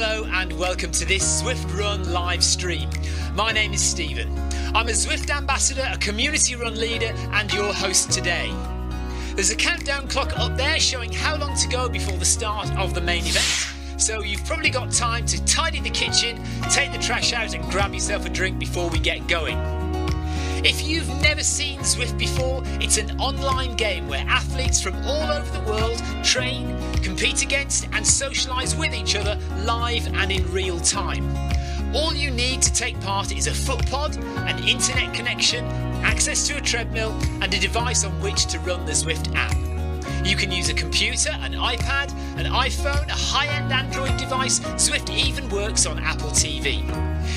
Hello and welcome to this Zwift Run live stream. My name is Stephen. I'm a Zwift ambassador, a community run leader and your host today. There's a countdown clock up there showing how long to go before the start of the main event. So you've probably got time to tidy the kitchen, take the trash out and grab yourself a drink before we get going. If you've never seen Zwift before, it's an online game where athletes from all over the world train, compete against and socialise with each other live and in real time. All you need to take part is a foot pod, an internet connection, access to a treadmill and a device on which to run the Zwift app. You can use a computer, an iPad, an iPhone, a high-end Android device. Zwift even works on Apple TV.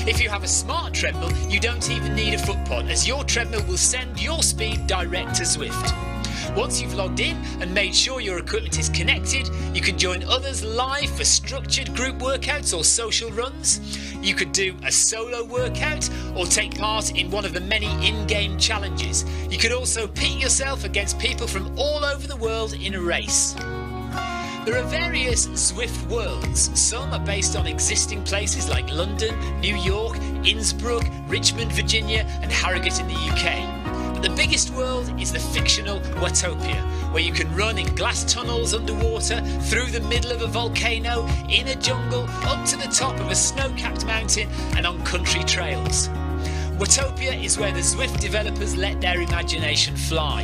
If you have a smart treadmill, you don't even need a foot pod, as your treadmill will send your speed direct to Zwift. Once you've logged in and made sure your equipment is connected, you can join others live for structured group workouts or social runs. You could do a solo workout or take part in one of the many in-game challenges. You could also pit yourself against people from all over the world in a race. There are various Zwift worlds. Some are based on existing places like London, New York, Innsbruck, Richmond, Virginia and Harrogate in the UK. But the biggest world is the fictional Watopia, where you can run in glass tunnels underwater, through the middle of a volcano, in a jungle, up to the top of a snow-capped mountain and on country trails. Watopia is where the Zwift developers let their imagination fly.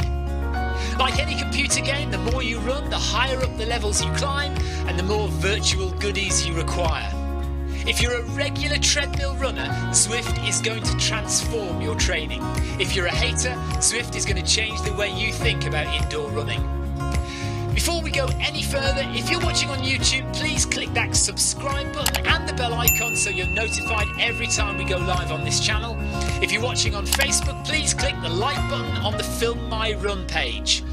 Like any computer game, the more you run, the higher up the levels you climb and the more virtual goodies you require. If you're a regular treadmill runner, Zwift is going to transform your training. If you're a hater, Zwift is going to change the way you think about indoor running. Before we go any further, if you're watching on YouTube, please click that subscribe button and the bell icon so you're notified every time we go live on this channel. If you're watching on Facebook, please click the like button on the Film My Run page.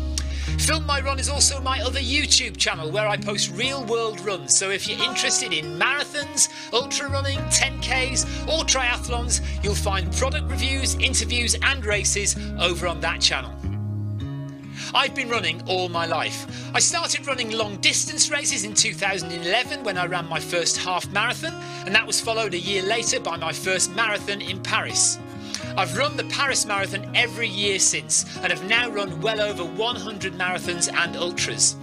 Film My Run is also my other YouTube channel where I post real world runs, so if you're interested in marathons, ultra running, 10Ks or triathlons, you'll find product reviews, interviews and races over on that channel. I've been running all my life. I started running long distance races in 2011 when I ran my first half marathon, and that was followed a year later by my first marathon in Paris. I've run the Paris Marathon every year since and have now run well over 100 marathons and ultras.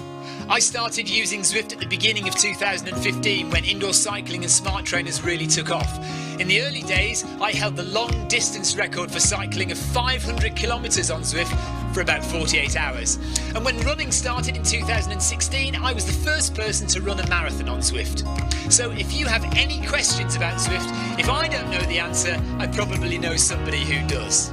I started using Zwift at the beginning of 2015 when indoor cycling and smart trainers really took off. In the early days, I held the long distance record for cycling of 500 kilometres on Zwift for about 48 hours. And when running started in 2016, I was the first person to run a marathon on Zwift. So if you have any questions about Zwift, if I don't know the answer, I probably know somebody who does.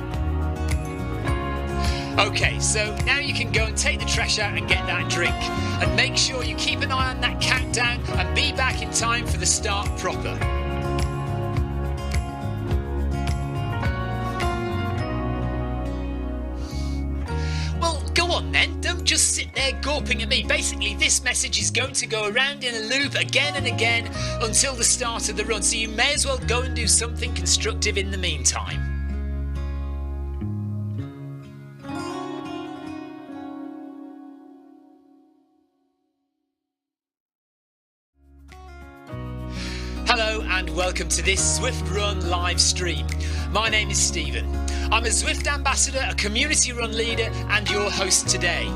Okay, so now you can go and take the trash out and get that drink. And make sure you keep an eye on that countdown and be back in time for the start proper. Well, go on then, don't just sit there gawping at me. Basically, this message is going to go around in a loop again and again until the start of the run, so you may as well go and do something constructive in the meantime. Hello and welcome to this Zwift Run live stream. My name is Stephen. I'm a Zwift ambassador, a community run leader and your host today.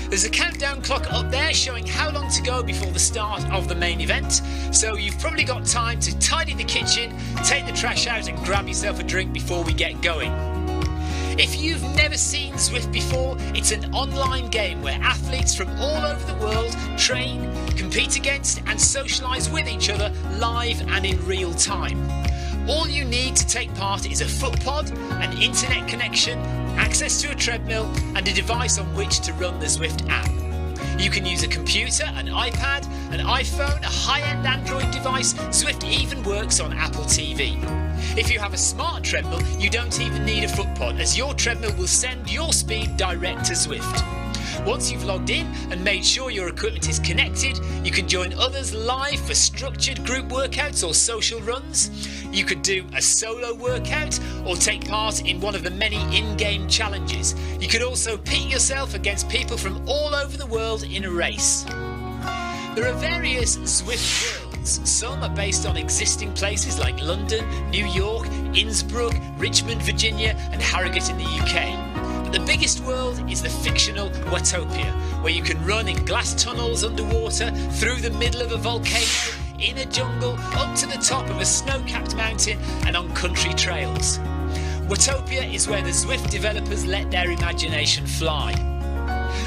There's a countdown clock up there showing how long to go before the start of the main event, so you've probably got time to tidy the kitchen, take the trash out and grab yourself a drink before we get going. If you've never seen Zwift before, it's an online game where athletes from all over the world train, compete against and socialise with each other live and in real time. All you need to take part is a foot pod, an internet connection, access to a treadmill and a device on which to run the Zwift app. You can use a computer, an iPad, an iPhone, a high-end Android device. Zwift even works on Apple TV. If you have a smart treadmill, you don't even need a foot pod, as your treadmill will send your speed direct to Zwift. Once you've logged in and made sure your equipment is connected, you can join others live for structured group workouts or social runs. You could do a solo workout or take part in one of the many in-game challenges. You could also pit yourself against people from all over the world in a race. There are various Zwift worlds. runs. Some are based on existing places like London, New York, Innsbruck, Richmond, Virginia, and Harrogate in the UK. But the biggest world is the fictional Watopia, where you can run in glass tunnels underwater, through the middle of a volcano, in a jungle, up to the top of a snow-capped mountain, and on country trails. Watopia is where the Zwift developers let their imagination fly.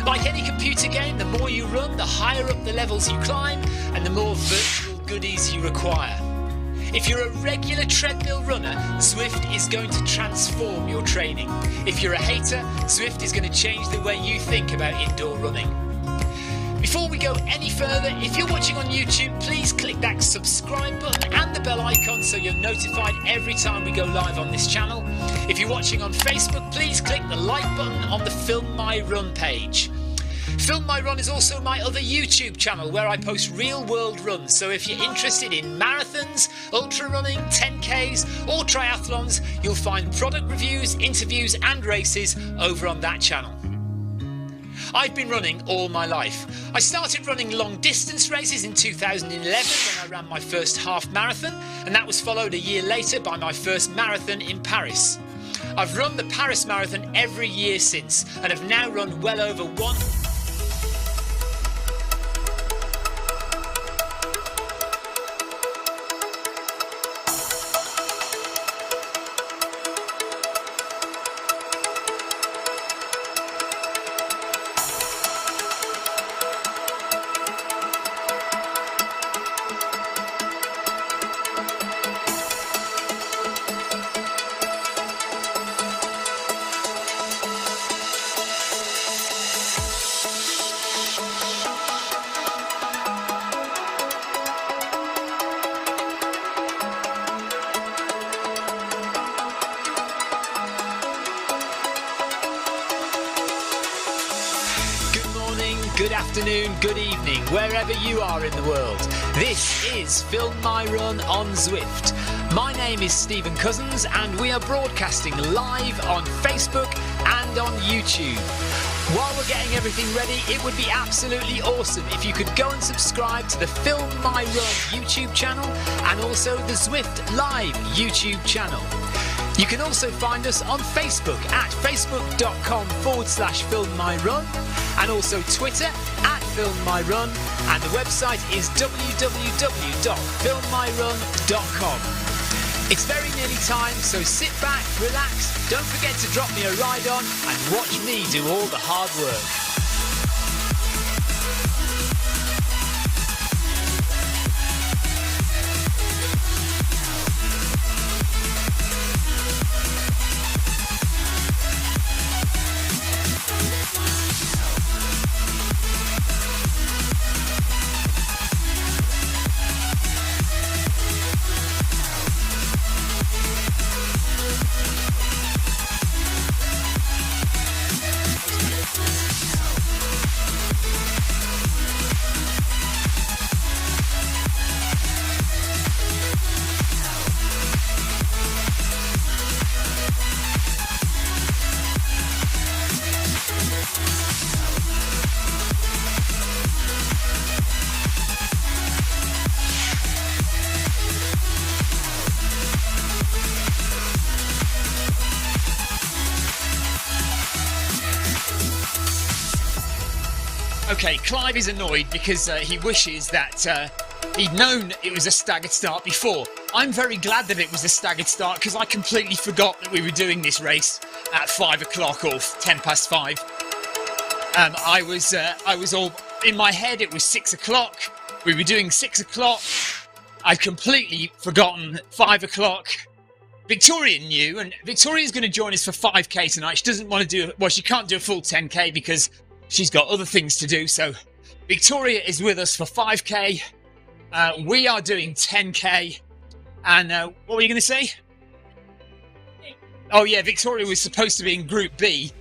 Like any computer game, the more you run, the higher up the levels you climb, and the more virtual goodies you require. If you're a regular treadmill runner, Zwift is going to transform your training. If you're a hater, Zwift is going to change the way you think about indoor running. Before we go any further, if you're watching on YouTube, please click that subscribe button and the bell icon so you're notified every time we go live on this channel. If you're watching on Facebook, please click the like button on the Film My Run page. Film My Run is also my other YouTube channel where I post real world runs, so if you're interested in marathons, ultra running, 10Ks or triathlons, you'll find product reviews, interviews and races over on that channel. I've been running all my life. I started running long distance races in 2011 when I ran my first half marathon, and that was followed a year later by my first marathon in Paris. I've run the Paris Marathon every year since and have now run well over one. Good afternoon, good evening, wherever you are in the world. This is Film My Run on Zwift. My name is Stephen Cousins and we are broadcasting live on Facebook and on YouTube. While we're getting everything ready, it would be absolutely awesome if you could go and subscribe to the Film My Run YouTube channel and also the Zwift Live YouTube channel. You can also find us on Facebook at facebook.com/filmmyrun and also Twitter at filmmyrun, and the website is www.filmmyrun.com. It's very nearly time, so sit back, relax, don't forget to drop me a ride on and watch me do all the hard work. Okay, Clive is annoyed because he wishes that he'd known it was a staggered start before. I'm very glad that it was a staggered start because I completely forgot that we were doing this race at 5 o'clock or 10 past 5. I was all in my head. It was 6 o'clock. We were doing 6 o'clock. I'd completely forgotten 5 o'clock. Victoria knew, and Victoria's going to join us for 5k tonight. She doesn't want to do, well, she can't do a full 10k because she's got other things to do. So Victoria is with us for 5k. We are doing 10k. And what were you going to say? Oh yeah, Victoria was supposed to be in Group B,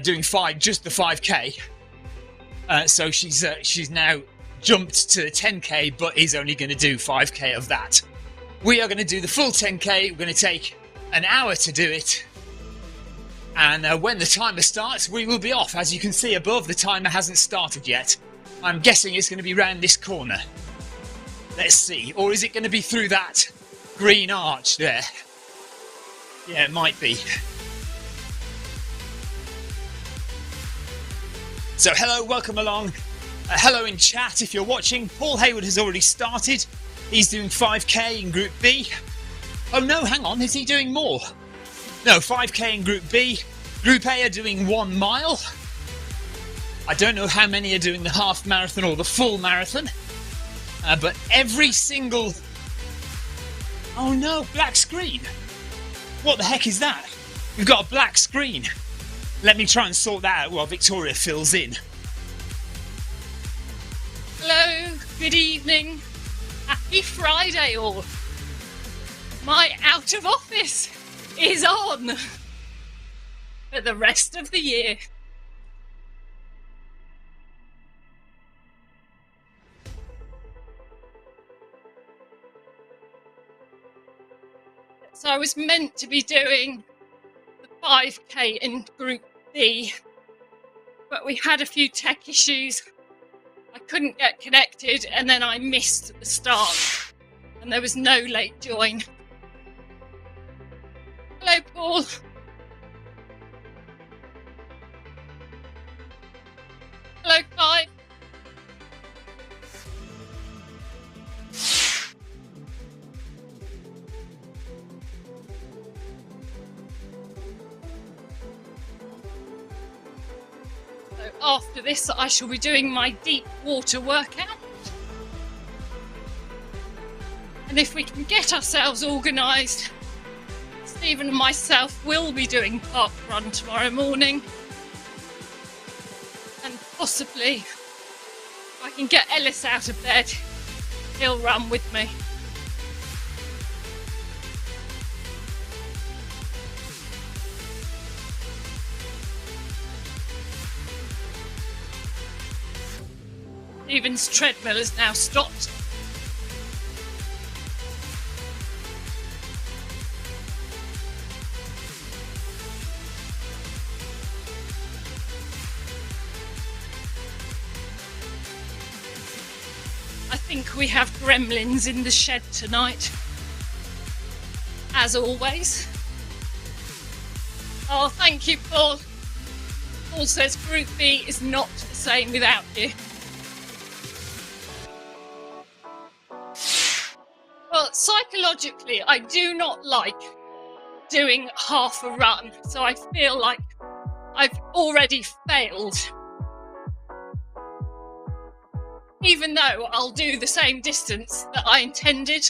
doing just the 5k. So she's now jumped to 10k, but is only going to do 5k of that. We are going to do the full 10k. We're going to take an hour to do it. And when the timer starts, we will be off. As you can see above, the timer hasn't started yet. I'm guessing it's going to be round this corner. Let's see. Or is it going to be through that green arch there? Yeah, it might be. So hello, welcome along. Hello in chat if you're watching. Paul Hayward has already started. He's doing 5k in Group B. Oh no, hang on, is he doing more? No, 5k in Group B. Group A are doing 1 mile. I don't know how many are doing the half marathon or the full marathon. But every single... Oh no, black screen. What the heck is that? We've got a black screen. Let me try and sort that out while Victoria fills in. Hello, good evening. Happy Friday all. My out of office is on for the rest of the year. So I was meant to be doing the 5k in Group B, but we had a few tech issues. I couldn't get connected and then I missed the start and there was no late join. Hello, Paul. Hello, Clive. After this, I shall be doing my deep water workout. And if we can get ourselves organised, Stephen and myself will be doing park run tomorrow morning. And possibly, if I can get Ellis out of bed, he'll run with me. Stephen's treadmill has now stopped. I think we have gremlins in the shed tonight, as always. Oh, thank you, Paul. Paul says Group B is not the same without you. Well, psychologically, I do not like doing half a run, so I feel like I've already failed. Even though I'll do the same distance that I intended.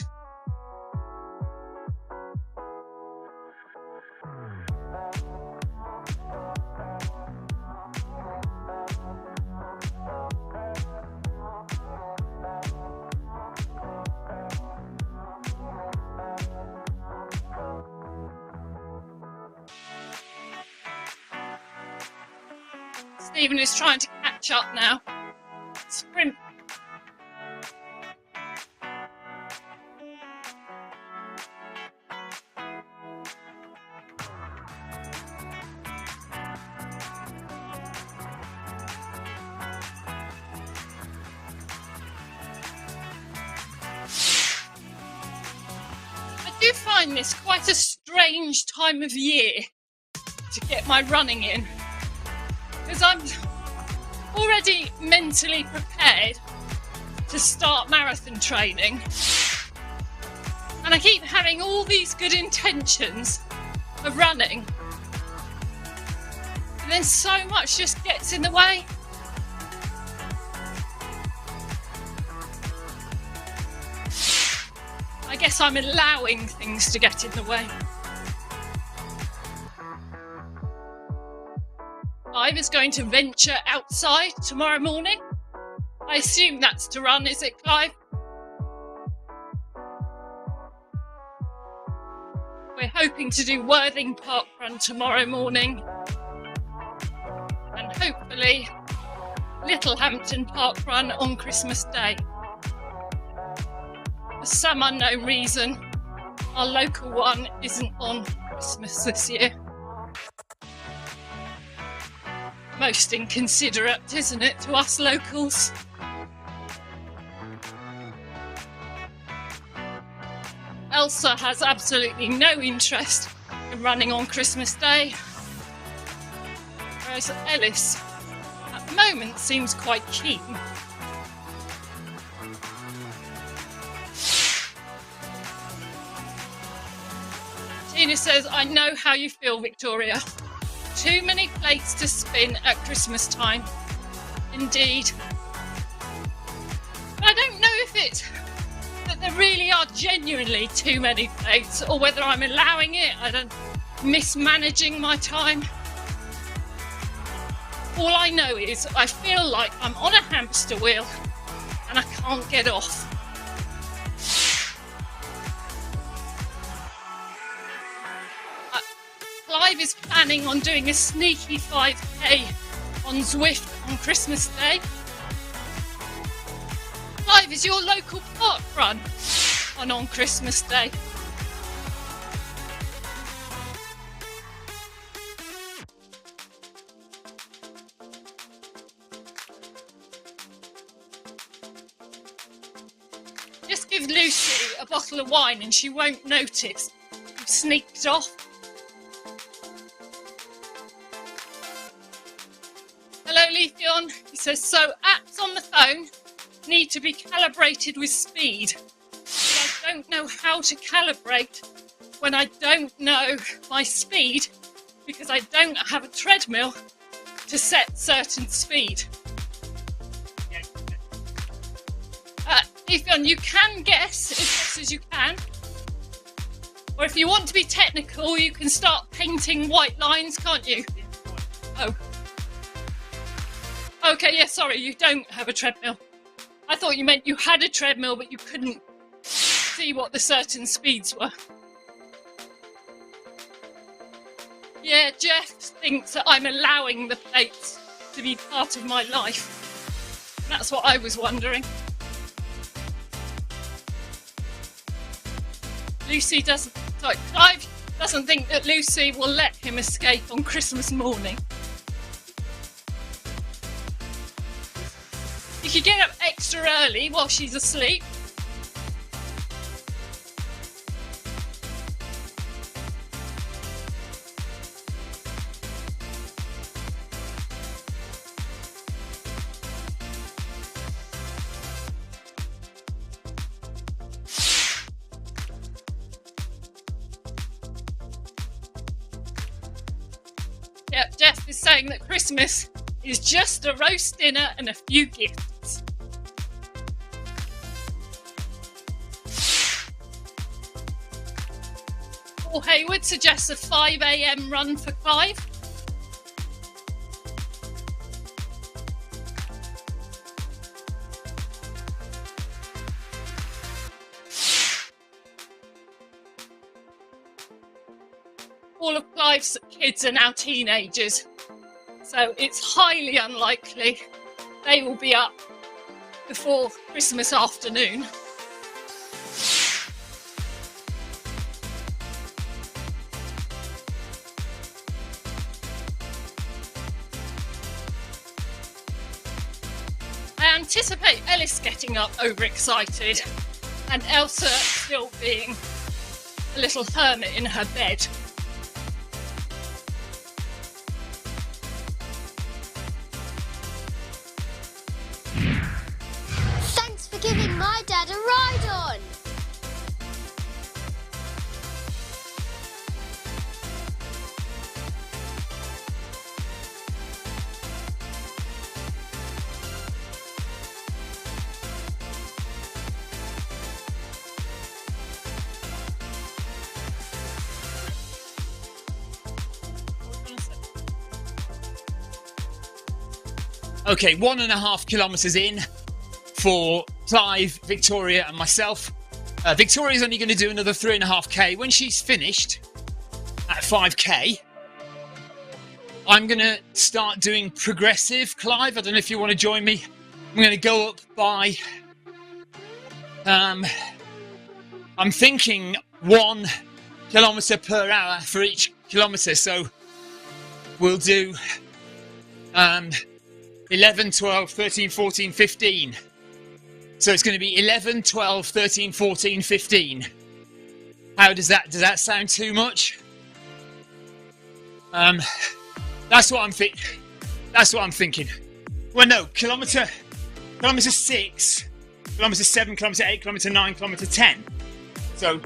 Stephen is trying to catch up now. Sprint. I do find this quite a strange time of year to get my running in, because I'm already mentally prepared to start marathon training, and I keep having all these good intentions of running, and then so much just gets in the way. I guess I'm allowing things to get in the way. Clive is going to venture outside tomorrow morning. I assume that's to run, is it, Clive? We're hoping to do Worthing Park Run tomorrow morning. And hopefully Littlehampton Park Run on Christmas Day. For some unknown reason, our local one isn't on Christmas this year. Most inconsiderate, isn't it, to us locals? Elsa has absolutely no interest in running on Christmas Day, whereas Ellis, at the moment, seems quite keen. Tina says, I know how you feel, Victoria. Too many plates to spin at Christmas time. Indeed. But I don't know if it's that there really are genuinely too many plates, or whether I'm allowing it, mismanaging my time. All I know is I feel like I'm on a hamster wheel and I can't get off. Clive is planning on doing a sneaky 5k on Zwift on Christmas Day. Clive, is your local park run on Christmas Day? Just give Lucy a bottle of wine and she won't notice you've sneaked off. Hello, Letheon. He says, so apps on the phone need to be calibrated with speed. But I don't know how to calibrate when I don't know my speed because I don't have a treadmill to set certain speed. Letheon, you can guess as best as you can. Or if you want to be technical, you can start painting white lines, can't you? Oh. Okay, yeah, sorry, you don't have a treadmill. I thought you meant you had a treadmill, but you couldn't see what the certain speeds were. Yeah, Jeff thinks that I'm allowing the plates to be part of my life. That's what I was wondering. Clive doesn't think that Lucy will let him escape on Christmas morning. You could get up extra early while she's asleep. Yeah, Jeff is saying that Christmas is just a roast dinner and a few gifts. Paul Hayward suggests a 5 a.m. run for Clive. All of Clive's kids are now teenagers, so it's highly unlikely they will be up before Christmas afternoon. I anticipate Ellis getting up overexcited and Elsa still being a little hermit in her bed. Thanks for giving my dad a ride on. Okay, 1.5 kilometres in for Clive, Victoria and myself. Victoria's only going to do another 3.5k. When she's finished at 5k, I'm going to start doing progressive. Clive, I don't know if you want to join me. I'm going to go up by... I'm thinking 1 kilometre per hour for each kilometre. So we'll do 11, 12, 13, 14, 15. So it's going to be 11, 12, 13, 14, 15. How does that sound too much? That's what I'm thinking. Well, no, kilometre 6, kilometre 7, kilometre 8, kilometre 9, kilometre 10. So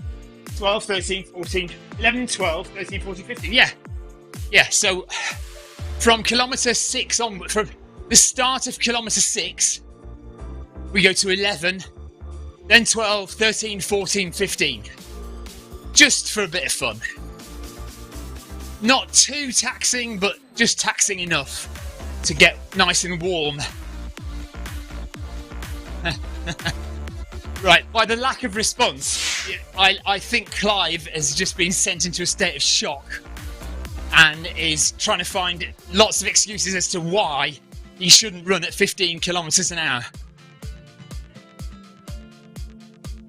12, 13, 14, 11, 12, 13, 14, 15. Yeah. So from kilometre 6 onward, from the start of kilometre 6, we go to 11, then 12, 13, 14, 15. Just for a bit of fun. Not too taxing, but just taxing enough to get nice and warm. Right, by the lack of response, I think Clive has just been sent into a state of shock and is trying to find lots of excuses as to why he shouldn't run at 15 kilometres an hour.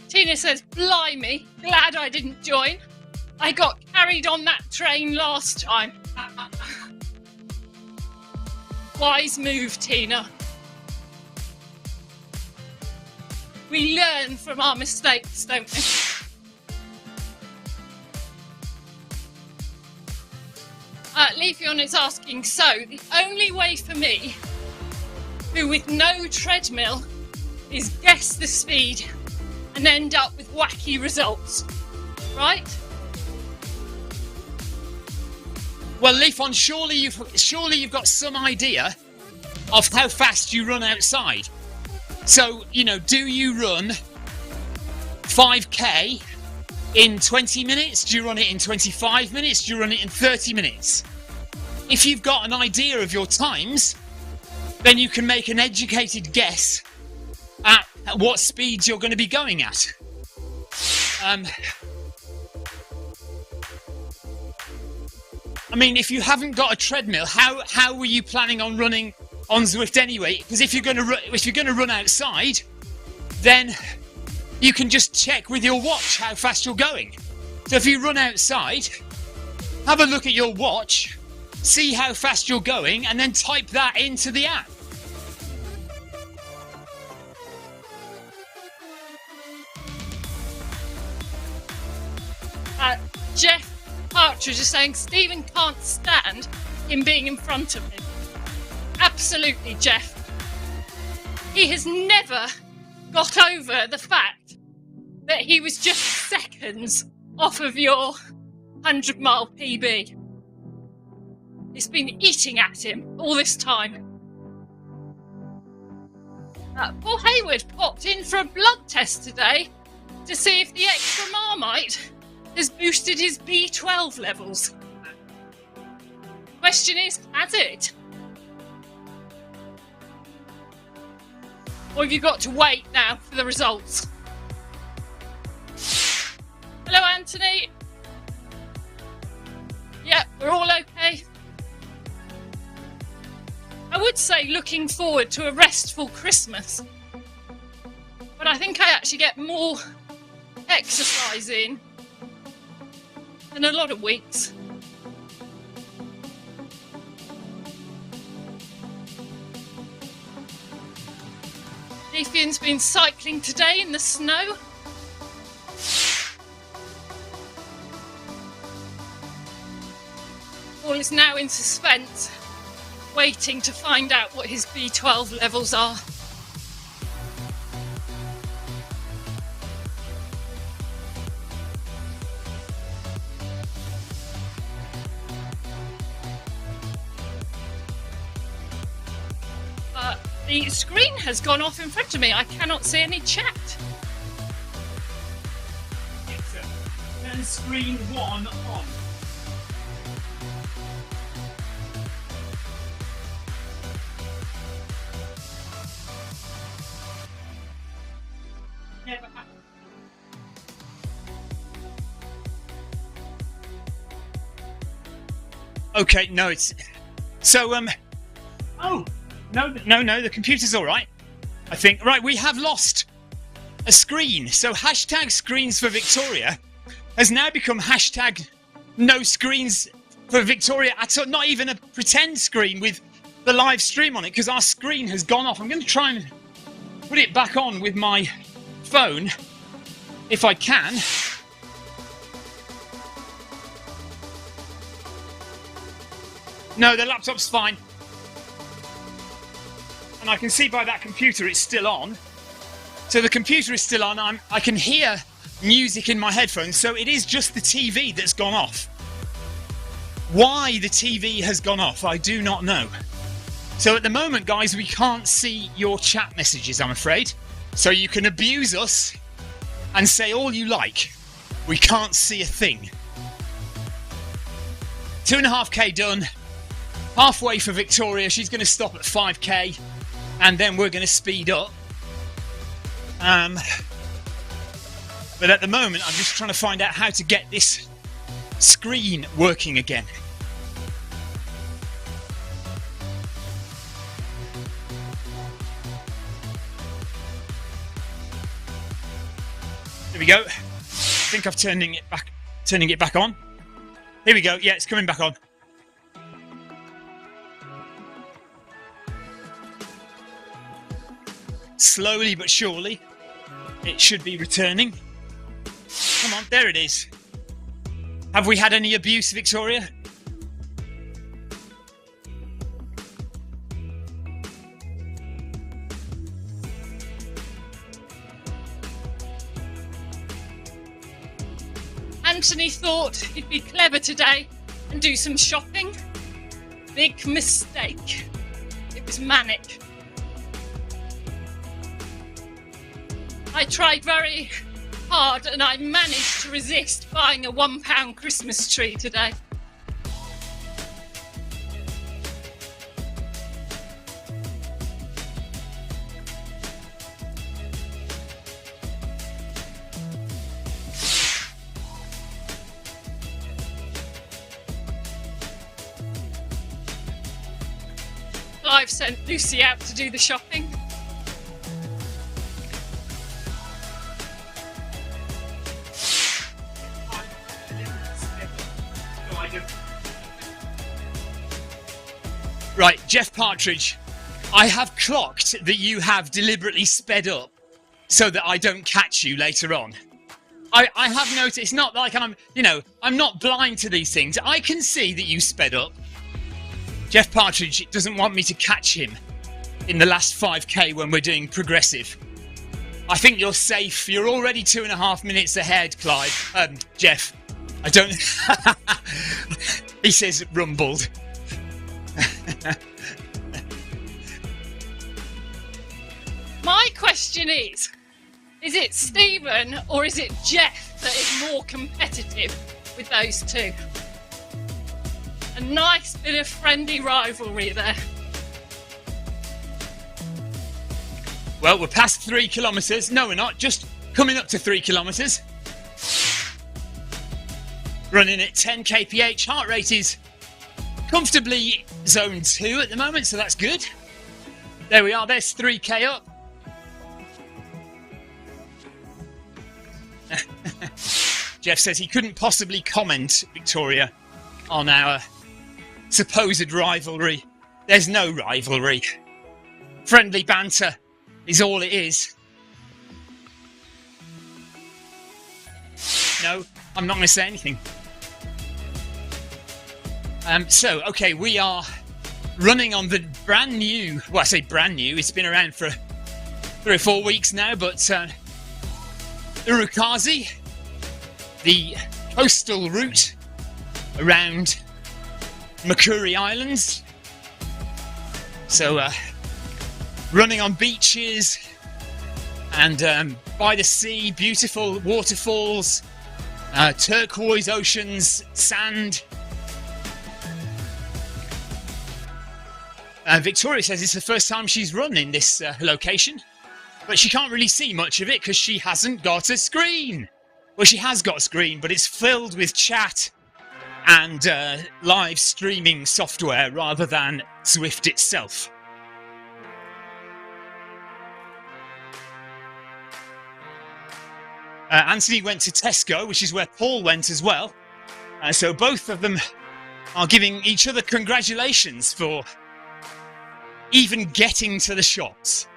Tina says, blimey, glad I didn't join. I got carried on that train last time. Wise move, Tina. We learn from our mistakes, don't we? Leafeon is asking, so the only way for me, who with no treadmill, is guess the speed and end up with wacky results, right? Well, Leafon, surely you've got some idea of how fast you run outside. So, do you run 5k in 20 minutes? Do you run it in 25 minutes? Do you run it in 30 minutes? If you've got an idea of your times, then you can make an educated guess at what speeds you're going to be going at. I mean, if you haven't got a treadmill, how were you planning on running on Zwift anyway? Because if you're going to run outside, then you can just check with your watch how fast you're going. So if you run outside, have a look at your watch, see how fast you're going, and then type that into the app. Jeff Partridge is saying Stephen can't stand him being in front of him. Absolutely, Jeff. He has never got over the fact that he was just seconds off of your 100-mile PB. It's been eating at him all this time. Paul Hayward popped in for a blood test today to see if the extra Marmite has boosted his B12 levels. Question is, has it? Or have you got to wait now for the results? Hello, Anthony. Yeah, we're all okay. I would say looking forward to a restful Christmas. But I think I actually get more exercise in than a lot of weeks. Leafeon's been cycling today in the snow. Paul is now in suspense, waiting to find out what his B12 levels are. The screen has gone off in front of me. I cannot see any chat. Then screen 1 on. Never happened. Okay, no, it's so oh. No, the computer's all right, I think. Right, we have lost a screen. So hashtag screens for Victoria has now become hashtag no screens for Victoria at all. Not even a pretend screen with the live stream on it, because our screen has gone off. I'm going to try and put it back on with my phone, if I can. No, the laptop's fine. And I can see by that computer it's still on. So the computer is still on. I can hear music in my headphones, so it is just the TV that's gone off. Why the TV has gone off, I do not know. So at the moment, guys, we can't see your chat messages, I'm afraid. So you can abuse us and say all you like. We can't see a thing. 2.5k done. Halfway for Victoria. She's going to stop at 5k. And then we're going to speed up. But at the moment, I'm just trying to find out how to get this screen working again. There we go. I think I've turning it back on. Here we go. Yeah, it's coming back on. Slowly but surely, it should be returning. Come on, there it is. Have we had any abuse, Victoria? Anthony thought he'd be clever today and do some shopping. Big mistake. It was manic. I tried very hard and I managed to resist buying a £1 Christmas tree today. I've sent Lucy out to do the shopping. Right, Jeff Partridge, I have clocked that you have deliberately sped up so that I don't catch you later on. I have noticed, it's not like I'm not blind to these things. I can see that you sped up. Jeff Partridge doesn't want me to catch him in the last 5k when we're doing progressive. I think you're safe. You're already 2.5 minutes ahead, Jeff. I don't... He says rumbled. My question is it Stephen or is it Jeff that is more competitive with those two? A nice bit of friendly rivalry there. Well, we're past 3 kilometres. No, we're not. Just coming up to 3 kilometres. Running at 10 kph. Heart rate is comfortably zone 2 at the moment, so that's good. There we are. There's 3k up. Jeff says he couldn't possibly comment, Victoria, on our supposed rivalry. There's no rivalry. Friendly banter is all it is. No, I'm not going to say anything. Okay, we are running on the brand new, well, I say brand new, it's been around for 3 or 4 weeks now, but the Rukazi, the coastal route around Makuri Islands. So, running on beaches and by the sea, beautiful waterfalls, turquoise oceans, sand. Victoria says it's the first time she's run in this location, but she can't really see much of it because she hasn't got a screen. Well, she has got a screen, but it's filled with chat and live streaming software rather than Zwift itself. Anthony went to Tesco, which is where Paul went as well. So both of them are giving each other congratulations for even getting to the shops.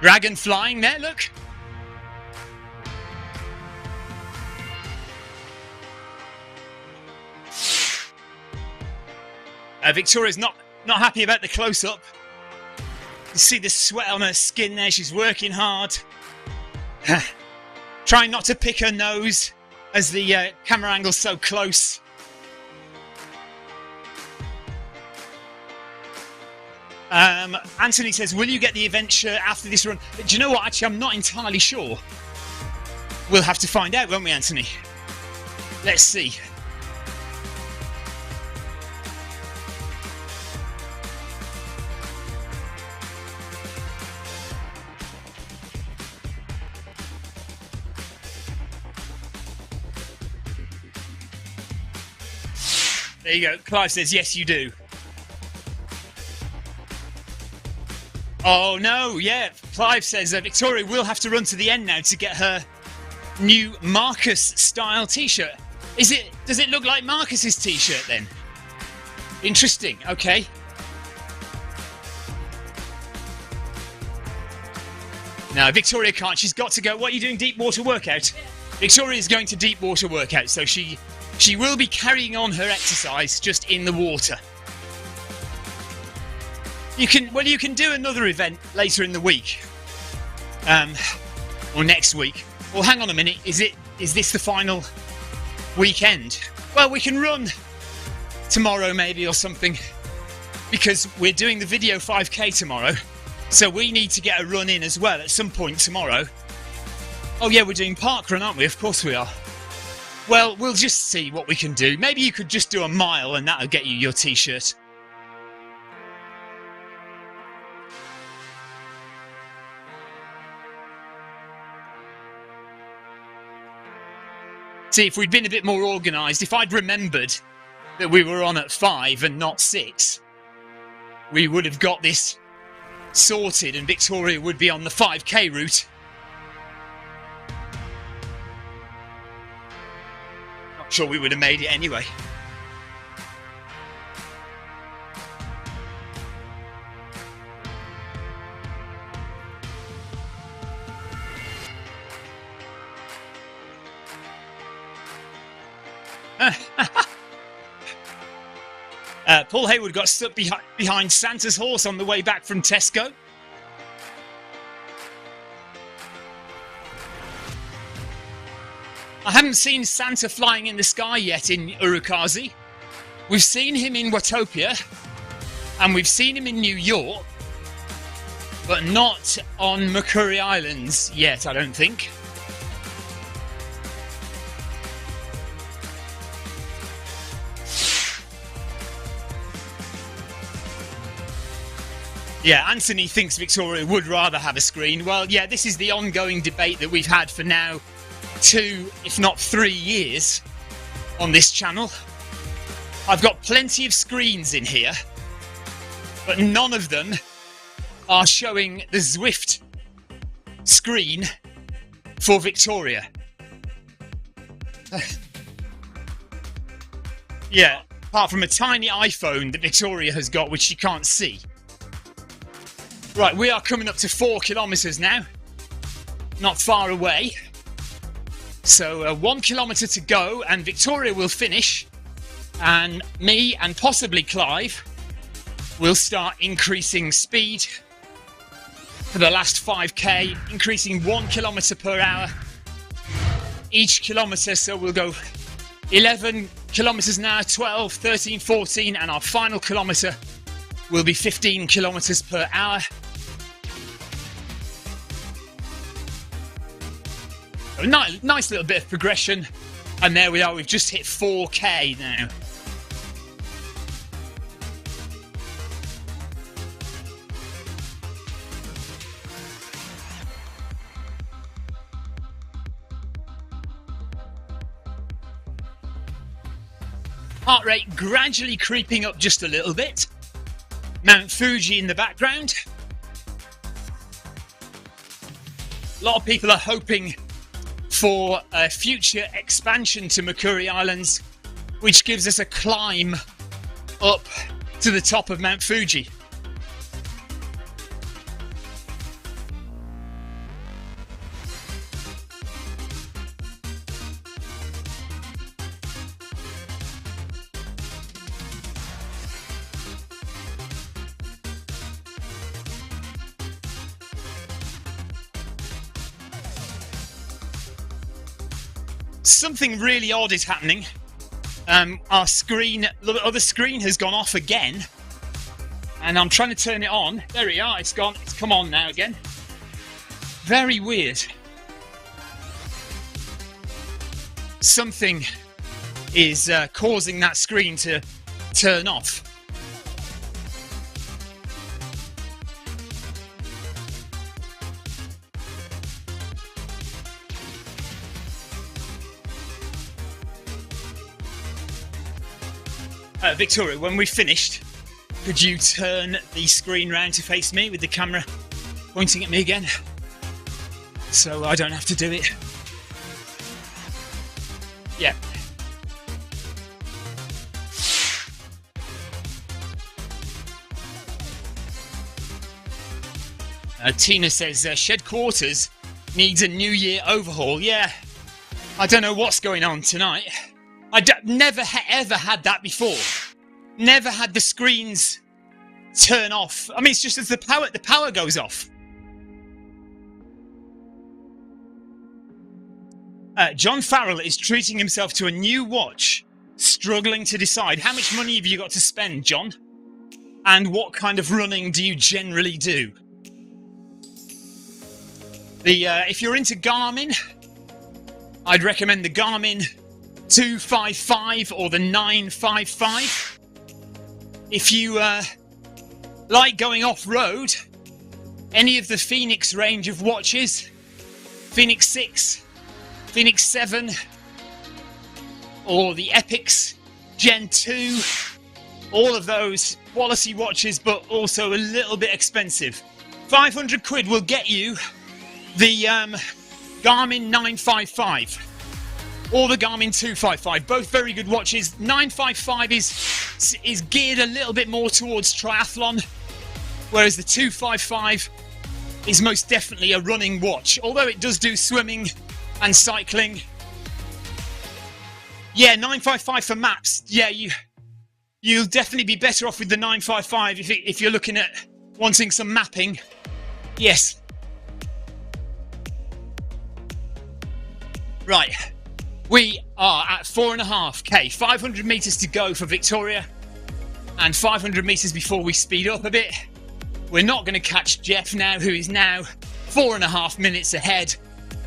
Dragon flying there, look. Victoria's not happy about the close-up. You see the sweat on her skin there, she's working hard. Trying not to pick her nose as the camera angle's so close. Anthony says, will you get the event shirt after this run? Do you know what? Actually, I'm not entirely sure. We'll have to find out, won't we, Anthony? Let's see. There you go. Clive says, yes, you do. Oh, no, yeah. Clive says Victoria will have to run to the end now to get her new Marcus-style T-shirt. Does it look like Marcus's T-shirt, then? Interesting. Okay. No, Victoria can't. She's got to go. What are you doing? Deep water workout? Victoria is going to deep water workout, so she will be carrying on her exercise just in the water. You can do another event later in the week, or next week. Well, hang on a minute. Is this the final weekend? Well, we can run tomorrow maybe or something, because we're doing the video 5k tomorrow, so we need to get a run in as well at some point tomorrow. Oh yeah, we're doing parkrun, aren't we? Of course we are. Well, we'll just see what we can do. Maybe you could just do a mile and that'll get you your T-shirt. See, if we'd been a bit more organised, if I'd remembered that we were on at 5 and not 6, we would have got this sorted and Victoria would be on the 5k route. Not sure we would have made it anyway. Paul Hayward got stuck behind Santa's horse on the way back from Tesco. I haven't seen Santa flying in the sky yet in Urukazi. We've seen him in Watopia, and we've seen him in New York, but not on Makuri Islands yet, I don't think. Yeah, Anthony thinks Victoria would rather have a screen. Well, yeah, this is the ongoing debate that we've had for now 2, if not 3 years on this channel. I've got plenty of screens in here, but none of them are showing the Zwift screen for Victoria. Yeah, apart from a tiny iPhone that Victoria has got, which she can't see. Right, we are coming up to 4 kilometres now. Not far away. So 1 kilometre to go and Victoria will finish. And me and possibly Clive will start increasing speed for the last 5k, increasing 1 kilometre per hour each kilometre. So we'll go 11 kilometres an hour, 12, 13, 14, and our final kilometre will be 15 kilometres per hour. A nice little bit of progression, and there we are, we've just hit 4k now. Heart rate gradually creeping up just a little bit. Mount Fuji in the background. A lot of people are hoping for a future expansion to Makuri Islands, which gives us a climb up to the top of Mount Fuji. something really odd is happening. Our screen, the other screen has gone off again. And I'm trying to turn it on. There we are, it's gone. It's come on now again. Very weird. Something is causing that screen to turn off. Victoria, when we've finished, could you turn the screen round to face me with the camera pointing at me again? So I don't have to do it. Yeah. Tina says shed quarters needs a New Year overhaul. Yeah, I don't know what's going on tonight. Never ever had that before. Never had the screens turn off. I mean, it's just as the power goes off. John Farrell is treating himself to a new watch, struggling to decide how much money have you got to spend, John, and what kind of running do you generally do. If you're into Garmin, I'd recommend the Garmin 255 or the 955. If you like going off-road, any of the Phoenix range of watches, Phoenix 6, Phoenix 7, or the Epix Gen 2, all of those quality watches, but also a little bit expensive. 500 quid will get you the Garmin 955 or the Garmin 255, both very good watches. 955 is geared a little bit more towards triathlon, whereas the 255 is most definitely a running watch, although it does do swimming and cycling. Yeah, 955 for maps. Yeah, you'll definitely be better off with the 955 if you're looking at wanting some mapping. Yes. Right. We are at 4.5k, 500 metres to go for Victoria, and 500 metres before we speed up a bit. We're not going to catch Jeff now, who is now 4.5 minutes ahead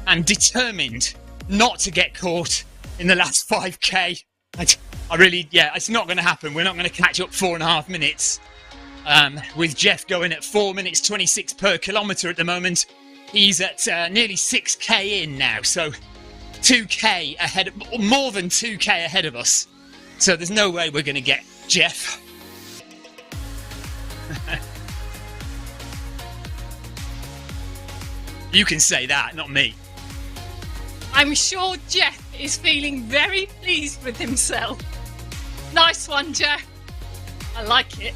and determined not to get caught in the last 5k. I really, yeah, it's not going to happen. We're not going to catch up 4.5 minutes. With Jeff going at 4 minutes 26 per kilometre at the moment. He's at nearly 6k in now, so 2k ahead, more than 2k ahead of us. So there's no way we're going to get Jeff. You can say that, not me. I'm sure Jeff is feeling very pleased with himself. Nice one, Jeff. I like it.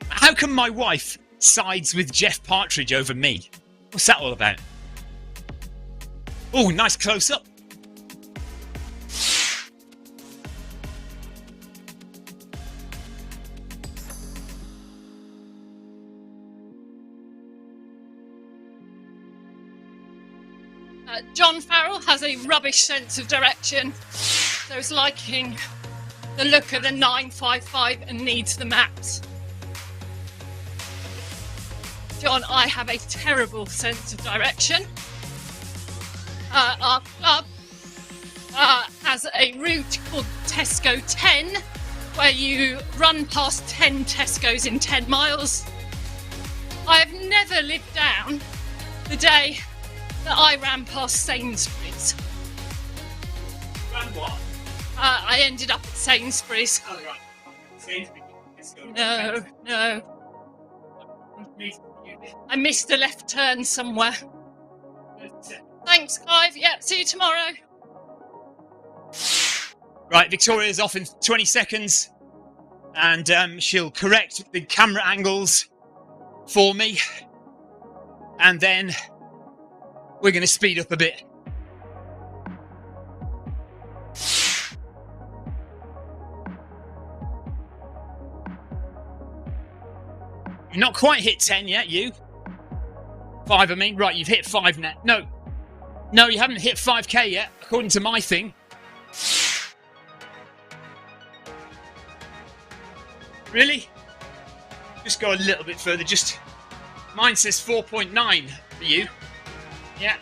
How come my wife sides with Jeff Partridge over me? What's that all about? Oh, nice close-up. John Farrell has a rubbish sense of direction, so he's liking the look of the 955 and needs the maps. John, I have a terrible sense of direction. Our club has a route called Tesco 10, where you run past 10 Tesco's in 10 miles. I have never lived down the day that I ran past Sainsbury's. Ran what? I ended up at Sainsbury's. Oh, right. Sainsbury's. No. I missed a left turn somewhere. Thanks, Clive. Yeah, see you tomorrow. Right, Victoria's off in 20 seconds. And she'll correct the camera angles for me. And then we're going to speed up a bit. You've not quite hit 10 yet, you. 5, I mean. Right, you've hit 5 now. No, No, you haven't hit 5k yet, according to my thing. Really? Just go a little bit further, just... Mine says 4.9 for you. Yeah.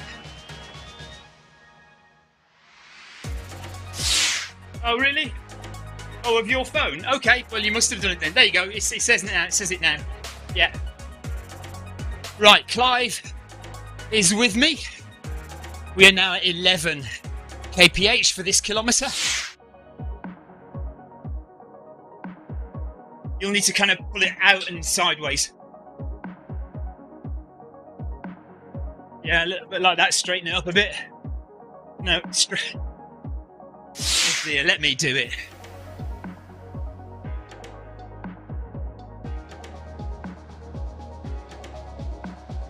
Oh, really? Oh, of your phone? Okay, well, you must have done it then. There you go, it says it now, it says it now. Yeah. Right, Clive is with me. We are now at 11 kph for this kilometre. You'll need to kind of pull it out and sideways. Yeah, a little bit like that, straighten it up a bit. No, straight. Oh dear, let me do it.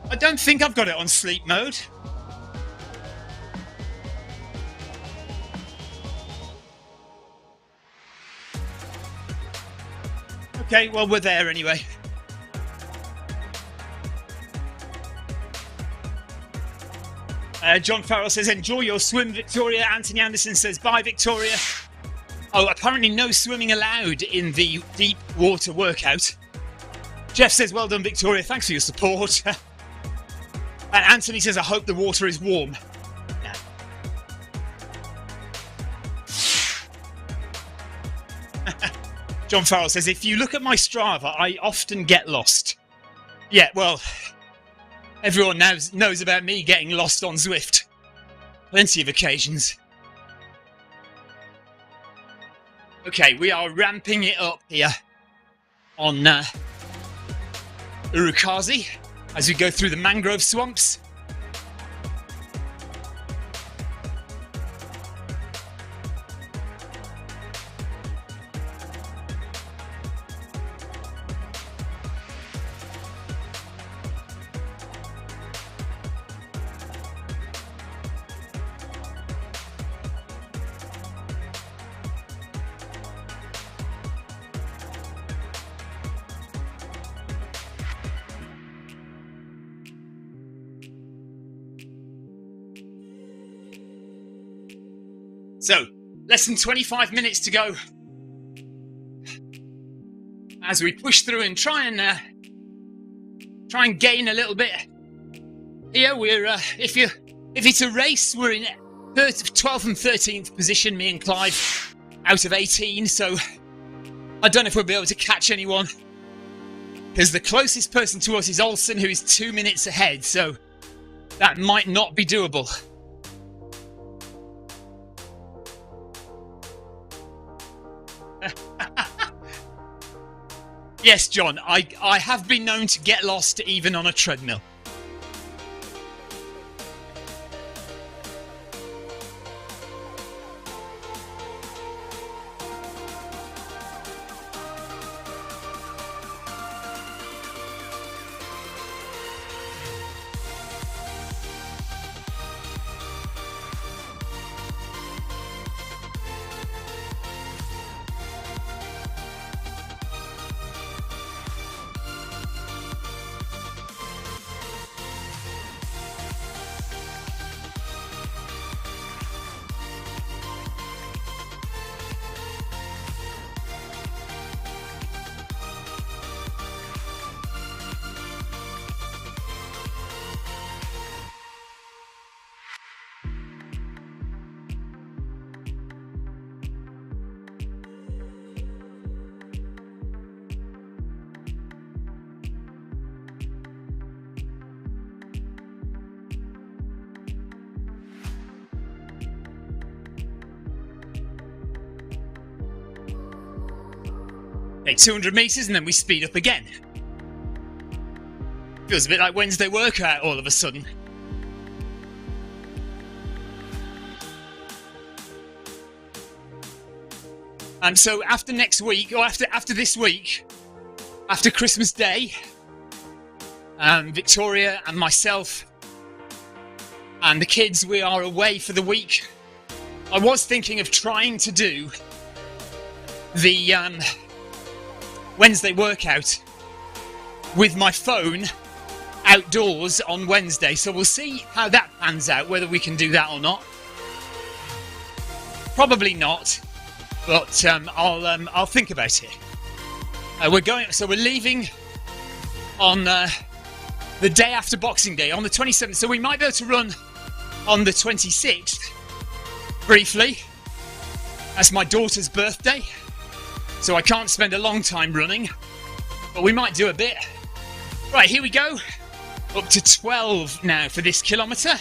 I don't think I've got it on sleep mode. Okay, well, we're there anyway. John Farrell says, enjoy your swim, Victoria. Anthony Anderson says, bye, Victoria. Oh, apparently no swimming allowed in the deep water workout. Jeff says, well done, Victoria. Thanks for your support. And Anthony says, I hope the water is warm. No. John Farrell says, if you look at my Strava, I often get lost. Yeah, well, everyone knows about me getting lost on Zwift. Plenty of occasions. Okay, we are ramping it up here on Urukazi as we go through the mangrove swamps. So, less than 25 minutes to go as we push through and try and gain a little bit. Here we're if it's a race, we're in 12th and 13th position, me and Clive, out of 18. So I don't know if we'll be able to catch anyone, because the closest person to us is Olsen, who is 2 minutes ahead. So that might not be doable. Yes, John, I have been known to get lost even on a treadmill. Okay, 200 metres and then we speed up again. Feels a bit like Wednesday workout all of a sudden. And so after next week, or after this week, after Christmas Day, Victoria and myself and the kids, we are away for the week. I was thinking of trying to do the Wednesday workout with my phone outdoors on Wednesday, so we'll see how that pans out, whether we can do that or not. Probably not, but I'll think about it. We're leaving on the day after Boxing Day, on the 27th, so we might be able to run on the 26th, briefly. That's my daughter's birthday, so I can't spend a long time running, but we might do a bit. Right, here we go. Up to 12 now for this kilometre.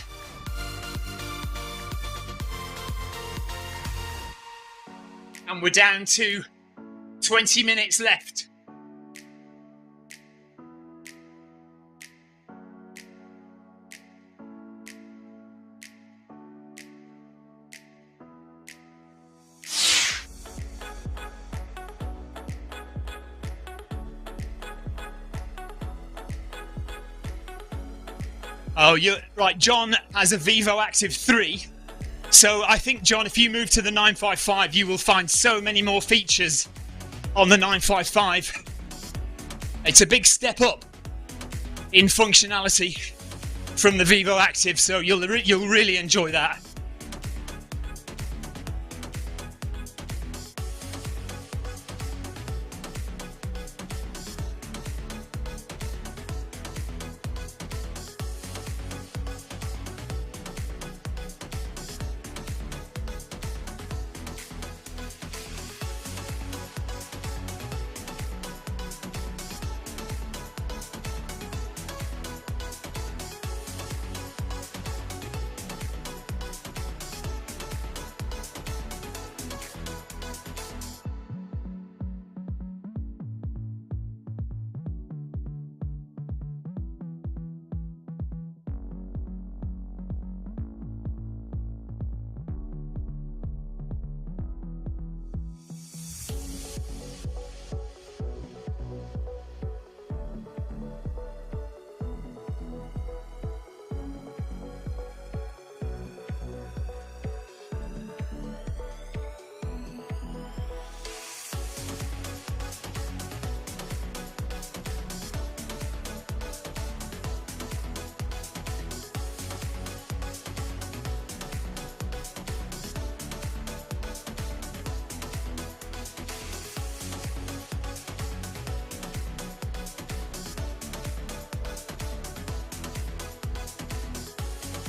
And we're down to 20 minutes left. Oh, you're right. John has a Vivo Active 3. So I think, John, if you move to the 955, you will find so many more features on the 955. It's a big step up in functionality from the Vivo Active, so you'll really enjoy that.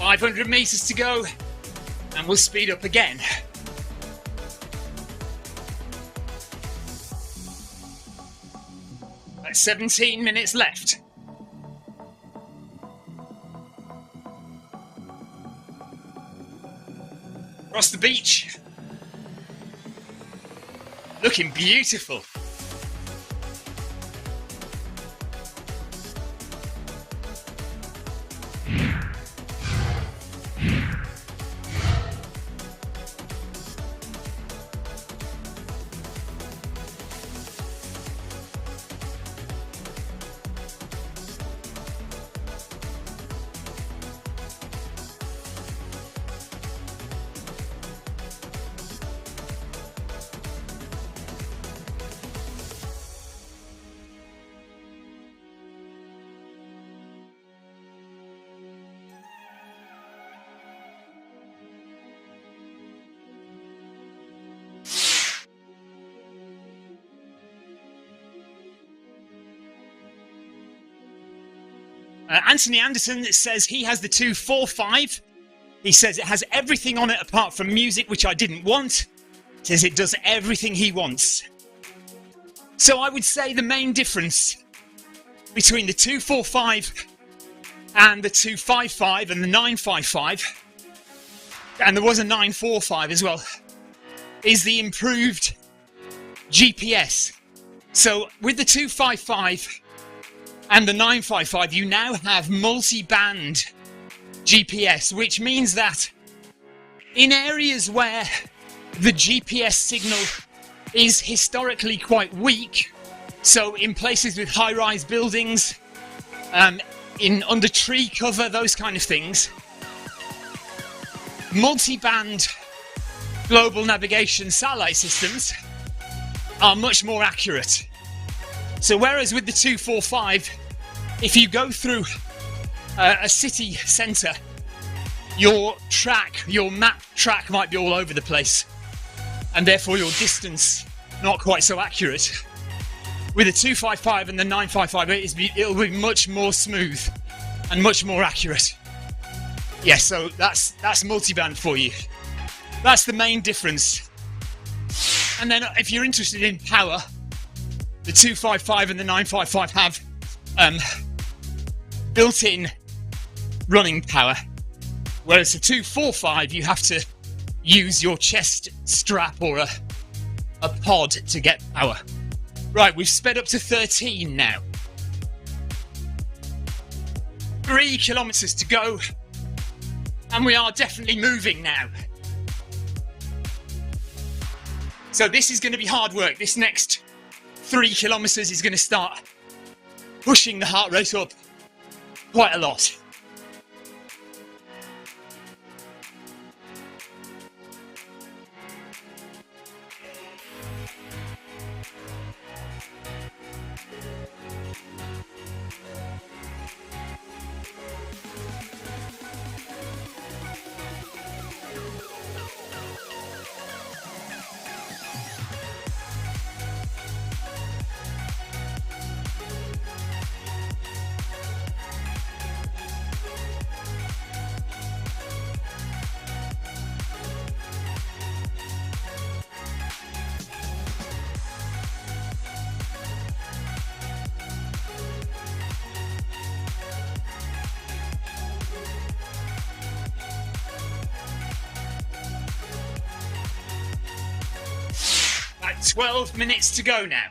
.500 metres to go, and we'll speed up again. That's 17 minutes left. Across the beach. Looking beautiful. Anthony Anderson says he has the 245. He says it has everything on it apart from music, which I didn't want. Says it does everything he wants. So I would say the main difference between the 245 and the 255 and the 955, and there was a 945 as well, is the improved GPS. So with the 255 and the 955, you now have multi-band GPS, which means that in areas where the GPS signal is historically quite weak, so in places with high-rise buildings, in under tree cover, those kind of things, multi-band global navigation satellite systems are much more accurate. So whereas with the 245, if you go through a city centre, your map track might be all over the place, and therefore your distance not quite so accurate. With the 255 and the 955, it'll be much more smooth and much more accurate. Yeah, so that's multiband for you. That's the main difference. And then if you're interested in power, the 255 and the 955 have built-in running power, whereas the 245 you have to use your chest strap or a pod to get power. Right, we've sped up to 13 now. 3 kilometres to go, and we are definitely moving now. So this is going to be hard work. This next 3 kilometres is going to start pushing the heart rate up quite a lot. About 12 minutes to go now.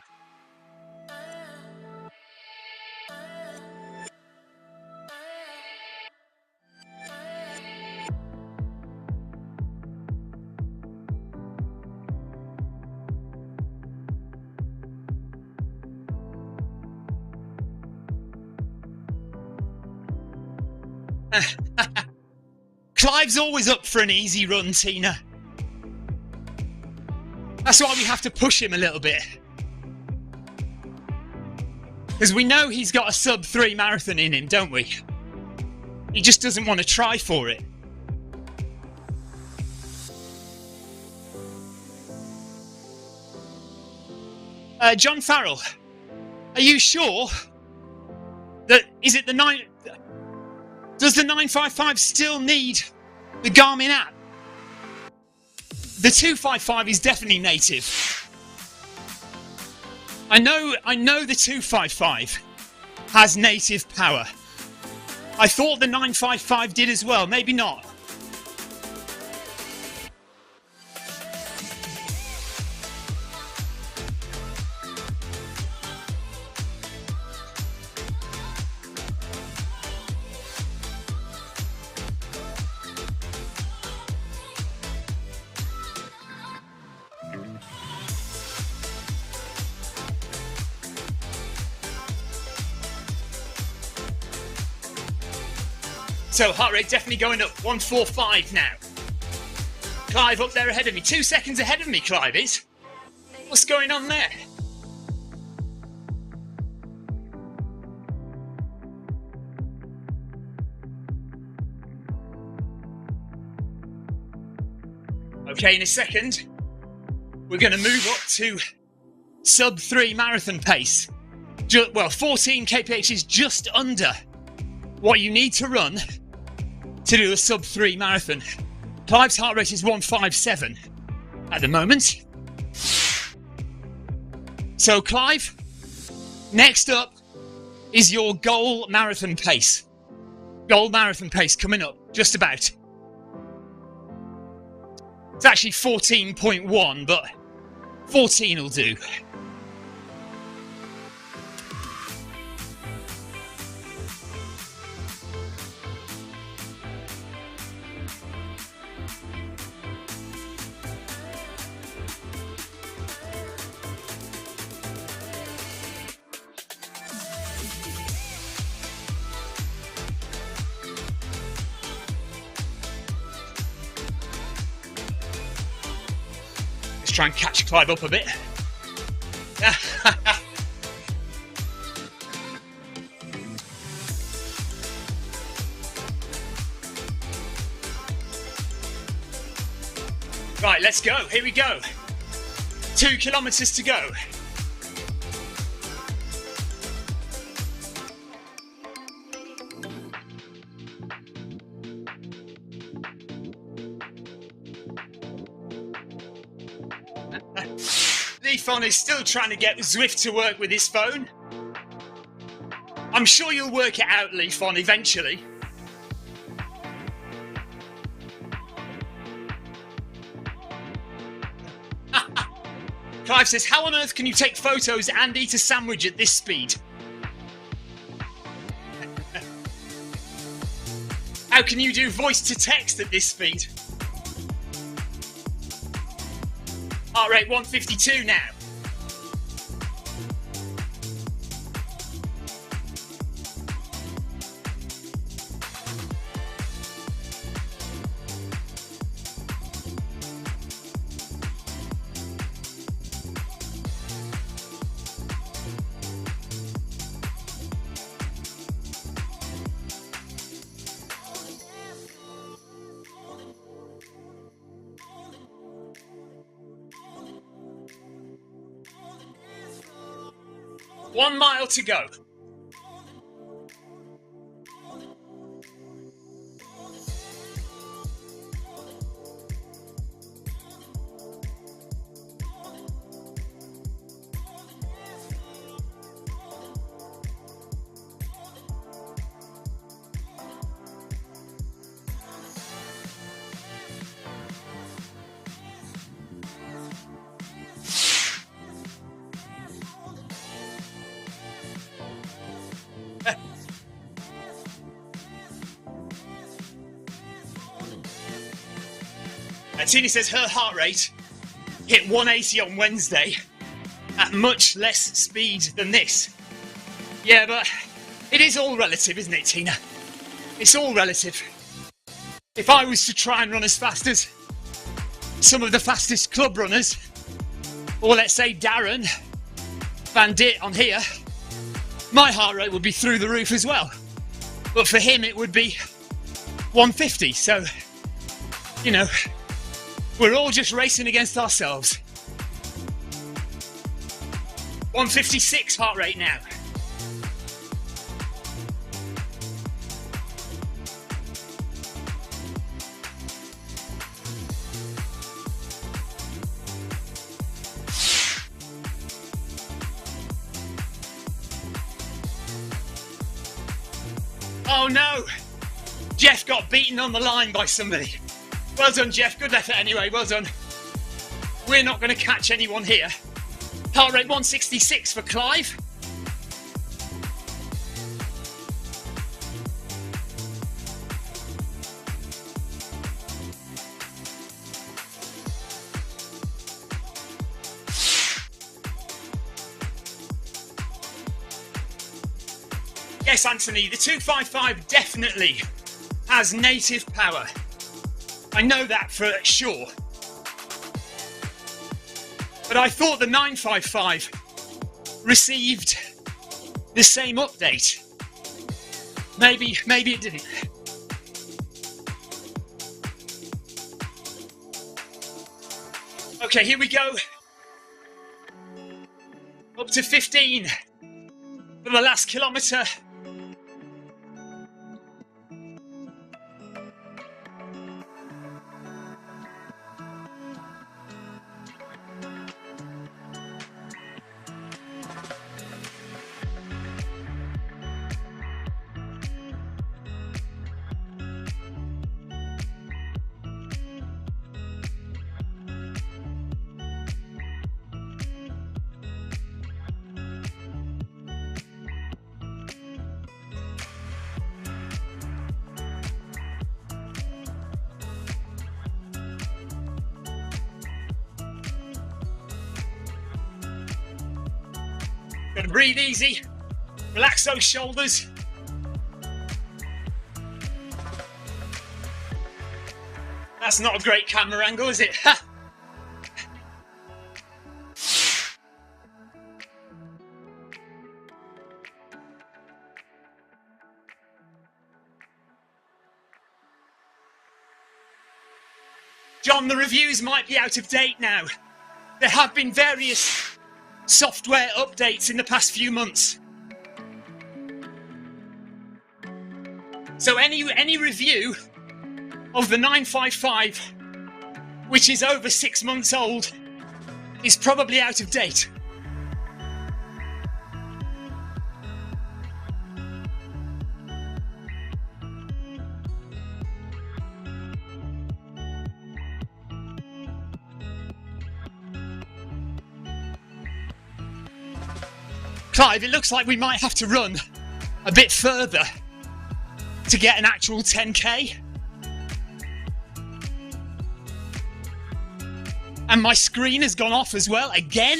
Clive's always up for an easy run, Tina. That's why we have to push him a little bit. Because we know he's got a sub-3 marathon in him, don't we? He just doesn't want to try for it. John Farrell, are you sure that, is it the 9... Does the 955 still need the Garmin app? The 255 is definitely native. I know the 255 has native power. I thought the 955 did as well, maybe not. So heart rate definitely going up, 145 now. Clive up there ahead of me, 2 seconds ahead of me, Clive is. What's going on there? Okay, in a second, we're going to move up to sub-3 marathon pace. 14 kph is just under what you need to run to do a sub-3 marathon. Clive's heart rate is 157 at the moment. So Clive, next up is your goal marathon pace. Goal marathon pace coming up, just about. It's actually 14.1, but 14 will do. Try and catch Clive up a bit. Right, let's go. Here we go. 2 kilometers to go. Leafon is still trying to get Zwift to work with his phone. I'm sure you'll work it out, Leafon, eventually. Clive says, how on earth can you take photos and eat a sandwich at this speed? How can you do voice to text at this speed? Heart rate 152 now. One mile to go. Tina says her heart rate hit 180 on Wednesday at much less speed than this. Yeah, but it is all relative, isn't it, Tina? It's all relative. If I was to try and run as fast as some of the fastest club runners, or let's say Darren Van Dit on here, my heart rate would be through the roof as well. But for him, it would be 150. So, you know, we're all just racing against ourselves. 156 heart rate now. Oh no! Jeff got beaten on the line by somebody. Well done, Jeff. Good effort anyway. Well done. We're not going to catch anyone here. Heart rate 166 for Clive. Yes, Anthony, the 255 definitely has native power. I know that for sure. But I thought the 955 received the same update. Maybe it didn't. Okay, here we go. Up to 15 for the last kilometre. Gotta breathe easy, relax those shoulders. That's not a great camera angle, is it? Ha! John, the reviews might be out of date now. There have been various software updates in the past few months. So any review of the 955, which is over 6 months old, is probably out of date. Clive, it looks like we might have to run a bit further to get an actual 10k. And my screen has gone off as well, again.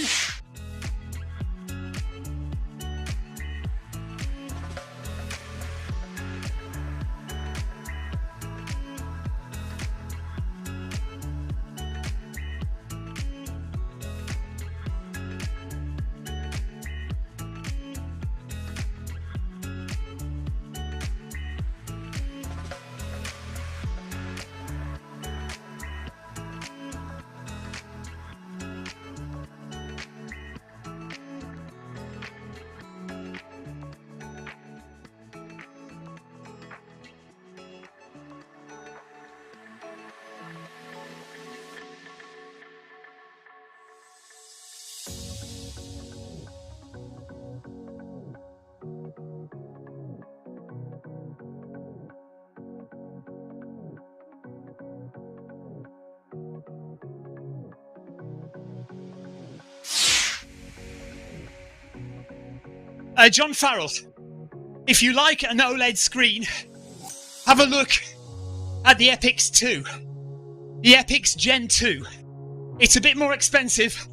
John Farrell, if you like an OLED screen, have a look at the Epix 2. The Epix Gen 2. It's a bit more expensive.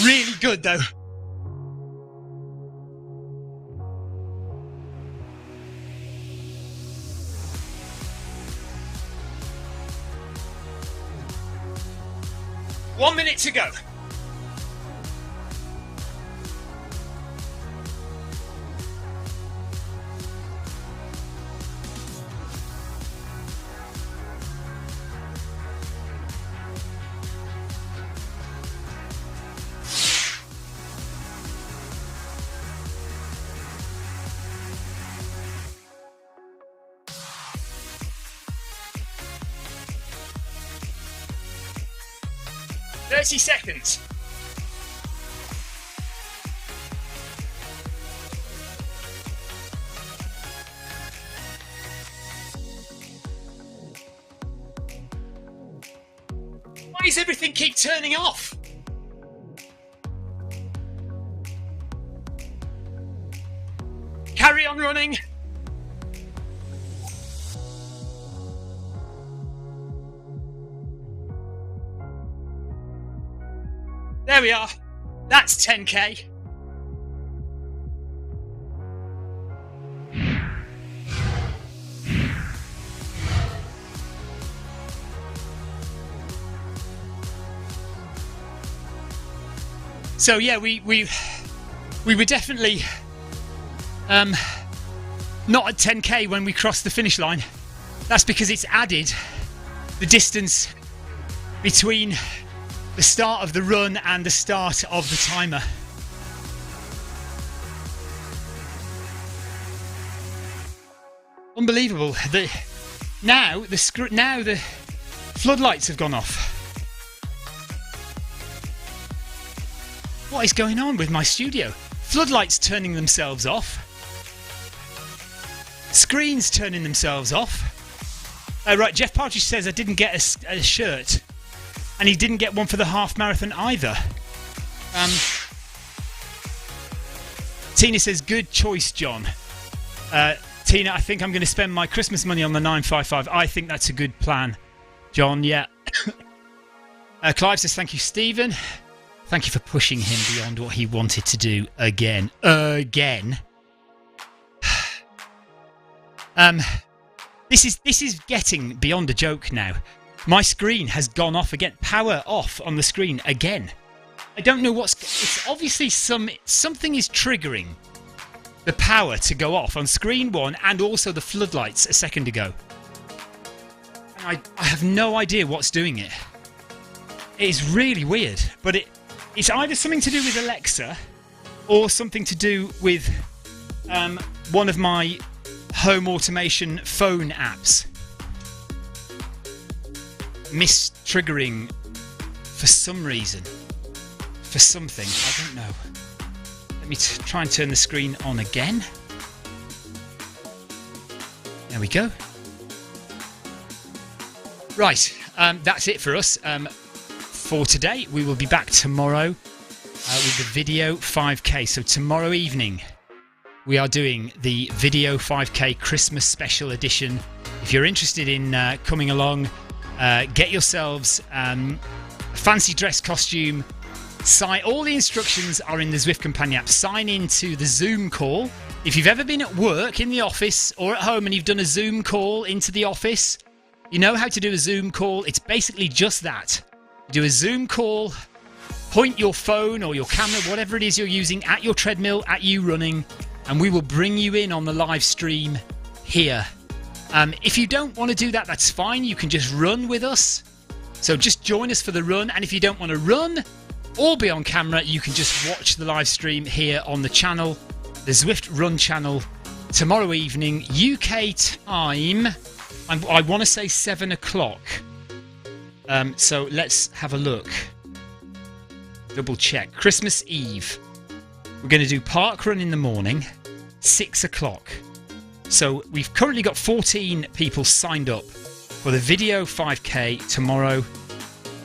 Really good though. One minute to go. Seconds. Why does everything keep turning off? Carry on running. There we are. That's 10k. So yeah, we were definitely not at 10k when we crossed the finish line. That's because it's added the distance between the start of the run and the start of the timer. Unbelievable. Now the floodlights have gone off. What is going on with my studio? Floodlights turning themselves off. Screens turning themselves off. Right, Jeff Partridge says I didn't get a shirt. And he didn't get one for the half marathon either. Tina says, good choice, John. Tina, I think I'm going to spend my Christmas money on the 955. I think that's a good plan, John, yeah. Clive says, thank you, Stephen. Thank you for pushing him beyond what he wanted to do again. This is getting beyond a joke now. My screen has gone off again. Power off on the screen again. I don't know it's obviously something is triggering the power to go off on screen 1 and also the floodlights a second ago. and I have no idea what's doing it. It's really weird, but it's either something to do with Alexa or something to do with one of my home automation phone apps mistriggering for some reason, for something. I don't know. Let me try and turn the screen on again. There we go. Right, that's it for us for today. We will be back tomorrow with the video 5K. So tomorrow evening we are doing the video 5K Christmas special edition. If you're interested in coming along, get yourselves a fancy dress costume. All the instructions are in the Zwift Companion app. Sign into the Zoom call. If you've ever been at work, in the office, or at home and you've done a Zoom call into the office, you know how to do a Zoom call. It's basically just that. You do a Zoom call, point your phone or your camera, whatever it is you're using, at your treadmill, at you running, and we will bring you in on the live stream here. If you don't want to do that, that's fine. You can just run with us. So just join us for the run. And if you don't want to run or be on camera, you can just watch the live stream here on the channel, the Zwift Run channel, tomorrow evening, UK time. I want to say 7 o'clock. So let's have a look. Double check. Christmas Eve. We're going to do park run in the morning, 6 o'clock. So we've currently got 14 people signed up for the video 5K tomorrow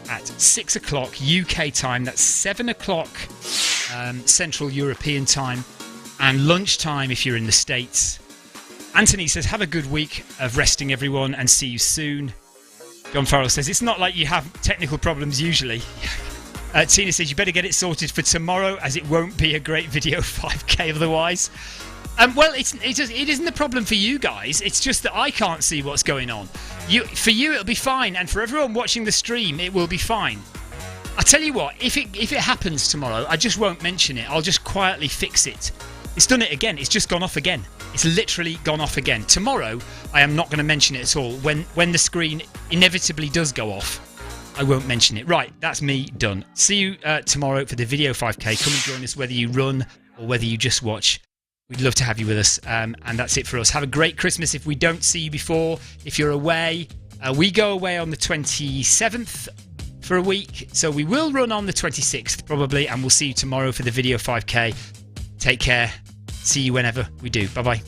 at 6 o'clock UK time. That's 7 o'clock Central European time, and lunchtime if you're in the States. Anthony says, have a good week of resting, everyone, and see you soon. John Farrell says, it's not like you have technical problems usually. Tina says, you better get it sorted for tomorrow, as it won't be a great video 5K otherwise. Well, it isn't a problem for you guys. It's just that I can't see what's going on. For you, it'll be fine, and for everyone watching the stream, it will be fine. I tell you what, if it happens tomorrow, I just won't mention it. I'll just quietly fix it. It's done it again. It's just gone off again. It's literally gone off again. Tomorrow, I am not going to mention it at all. When the screen inevitably does go off, I won't mention it. Right, that's me done. See you tomorrow for the video 5K. Come and join us, whether you run or whether you just watch. We'd love to have you with us. And that's it for us. Have a great Christmas if we don't see you before. If you're away, we go away on the 27th for a week. So we will run on the 26th probably. And we'll see you tomorrow for the video 5K. Take care. See you whenever we do. Bye-bye.